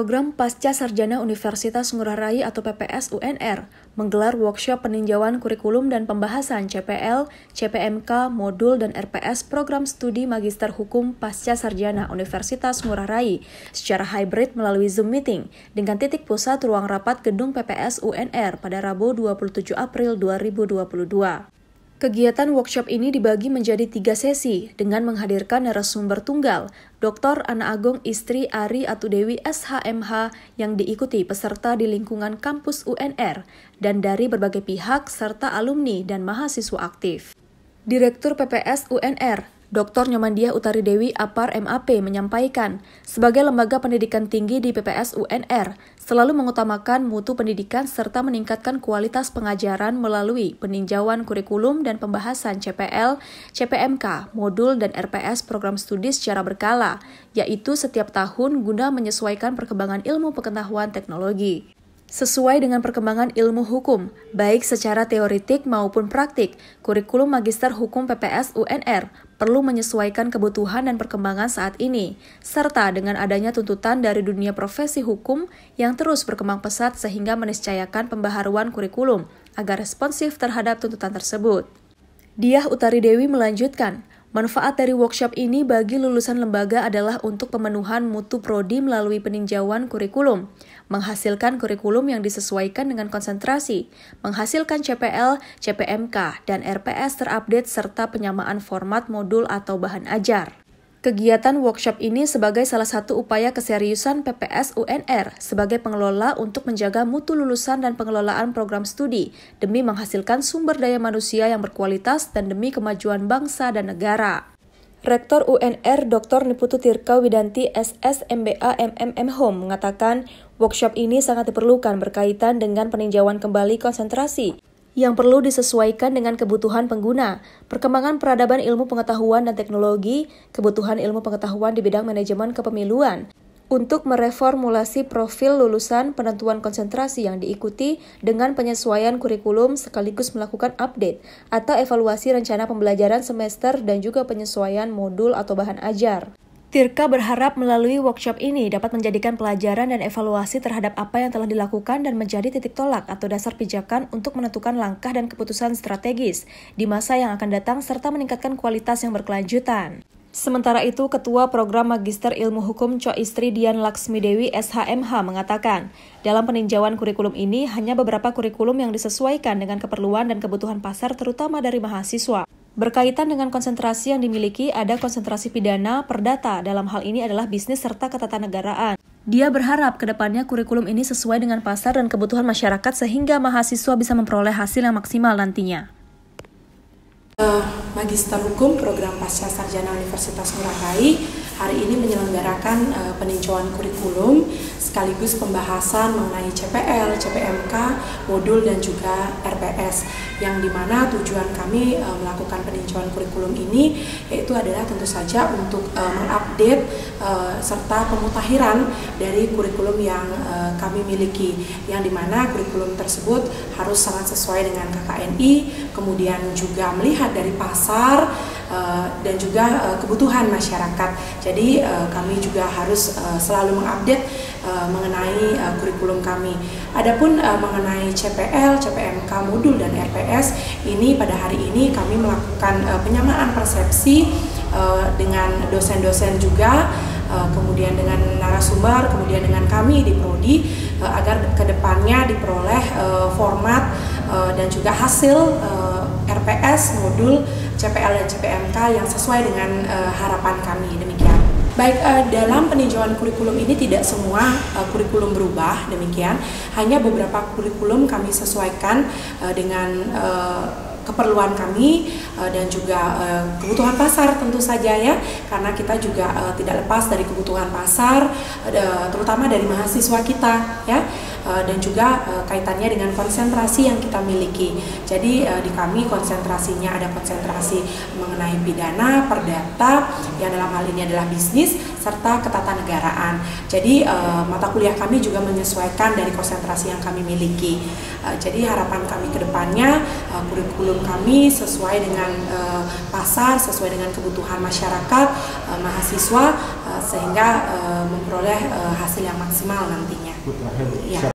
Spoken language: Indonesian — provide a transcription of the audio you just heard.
Program Pasca Sarjana Universitas Ngurah Rai atau PPS UNR menggelar workshop peninjauan kurikulum dan pembahasan CPL, CPMK, modul dan RPS Program Studi Magister Hukum Pasca Sarjana Universitas Ngurah Rai secara hybrid melalui Zoom Meeting dengan titik pusat ruang rapat gedung PPS UNR pada Rabu 27 April 2022. Kegiatan workshop ini dibagi menjadi 3 sesi dengan menghadirkan narasumber tunggal, Dr. Ana Agung Istri Ari Atudewi SHMH yang diikuti peserta di lingkungan kampus UNR dan dari berbagai pihak serta alumni dan mahasiswa aktif. Direktur PPS UNR, Dr. Nyomandiah Utari Dewi Apar MAP menyampaikan, sebagai lembaga pendidikan tinggi di PPS UNR, selalu mengutamakan mutu pendidikan serta meningkatkan kualitas pengajaran melalui peninjauan kurikulum dan pembahasan CPL, CPMK, modul dan RPS program studi secara berkala, yaitu setiap tahun guna menyesuaikan perkembangan ilmu pengetahuan teknologi. Sesuai dengan perkembangan ilmu hukum, baik secara teoritik maupun praktik, kurikulum Magister Hukum PPS UNR perlu menyesuaikan kebutuhan dan perkembangan saat ini, serta dengan adanya tuntutan dari dunia profesi hukum yang terus berkembang pesat sehingga meniscayakan pembaharuan kurikulum agar responsif terhadap tuntutan tersebut. Diah Utari Dewi melanjutkan, manfaat dari workshop ini bagi lulusan lembaga adalah untuk pemenuhan mutu prodi melalui peninjauan kurikulum, menghasilkan kurikulum yang disesuaikan dengan konsentrasi, menghasilkan CPL, CPMK, dan RPS terupdate serta penyamaan format modul atau bahan ajar. Kegiatan workshop ini sebagai salah satu upaya keseriusan PPS UNR sebagai pengelola untuk menjaga mutu lulusan dan pengelolaan program studi demi menghasilkan sumber daya manusia yang berkualitas dan demi kemajuan bangsa dan negara. Rektor UNR Dr. Niputu Tirka Widanti SS MBA MMM Home mengatakan workshop ini sangat diperlukan berkaitan dengan peninjauan kembali konsentrasi yang perlu disesuaikan dengan kebutuhan pengguna, perkembangan peradaban ilmu pengetahuan dan teknologi, kebutuhan ilmu pengetahuan di bidang manajemen kepemiluan, untuk mereformulasi profil lulusan, penentuan konsentrasi yang diikuti dengan penyesuaian kurikulum sekaligus melakukan update atau evaluasi rencana pembelajaran semester dan juga penyesuaian modul atau bahan ajar. Tirka berharap melalui workshop ini dapat menjadikan pelajaran dan evaluasi terhadap apa yang telah dilakukan dan menjadi titik tolak atau dasar pijakan untuk menentukan langkah dan keputusan strategis di masa yang akan datang serta meningkatkan kualitas yang berkelanjutan. Sementara itu, Ketua Program Magister Ilmu Hukum Co. Istri Dian Laksmi Dewi SHMH mengatakan, dalam peninjauan kurikulum ini hanya beberapa kurikulum yang disesuaikan dengan keperluan dan kebutuhan pasar terutama dari mahasiswa. Berkaitan dengan konsentrasi yang dimiliki, ada konsentrasi pidana, perdata, dalam hal ini adalah bisnis serta ketatanegaraan. Dia berharap ke depannya kurikulum ini sesuai dengan pasar dan kebutuhan masyarakat sehingga mahasiswa bisa memperoleh hasil yang maksimal nantinya. Magister Hukum Program Pasca Sarjana Universitas Ngurah Rai hari ini menyelenggarakan peninjauan kurikulum sekaligus pembahasan mengenai CPL, CPMK, modul dan juga RPS yang dimana tujuan kami melakukan peninjauan kurikulum ini yaitu adalah tentu saja untuk mengupdate serta pemutakhiran dari kurikulum yang kami miliki yang dimana kurikulum tersebut harus sangat sesuai dengan KKNI, kemudian juga melihat dari pasar dan juga kebutuhan masyarakat. Jadi kami juga harus selalu mengupdate mengenai kurikulum kami. Adapun mengenai CPL, CPMK, modul dan RPS ini pada hari ini kami melakukan penyamaan persepsi dengan dosen-dosen juga, kemudian dengan narasumber, kemudian dengan kami di prodi agar kedepannya diperoleh format dan juga hasil RPS, modul, CPL dan CPMK yang sesuai dengan harapan kami. Demikian. Baik, dalam peninjauan kurikulum ini tidak semua kurikulum berubah, demikian. Hanya beberapa kurikulum kami sesuaikan dengan keperluan kami dan juga kebutuhan pasar tentu saja ya, karena kita juga tidak lepas dari kebutuhan pasar terutama dari mahasiswa kita ya, dan juga kaitannya dengan konsentrasi yang kita miliki. Jadi di kami konsentrasinya ada konsentrasi mengenai pidana, perdata yang dalam hal ini adalah bisnis serta ketatanegaraan. Jadi mata kuliah kami juga menyesuaikan dari konsentrasi yang kami miliki. Jadi harapan kami ke depannya kurikulum kami sesuai dengan pasar sesuai dengan kebutuhan masyarakat, mahasiswa, sehingga memperoleh hasil yang maksimal nantinya. Ya.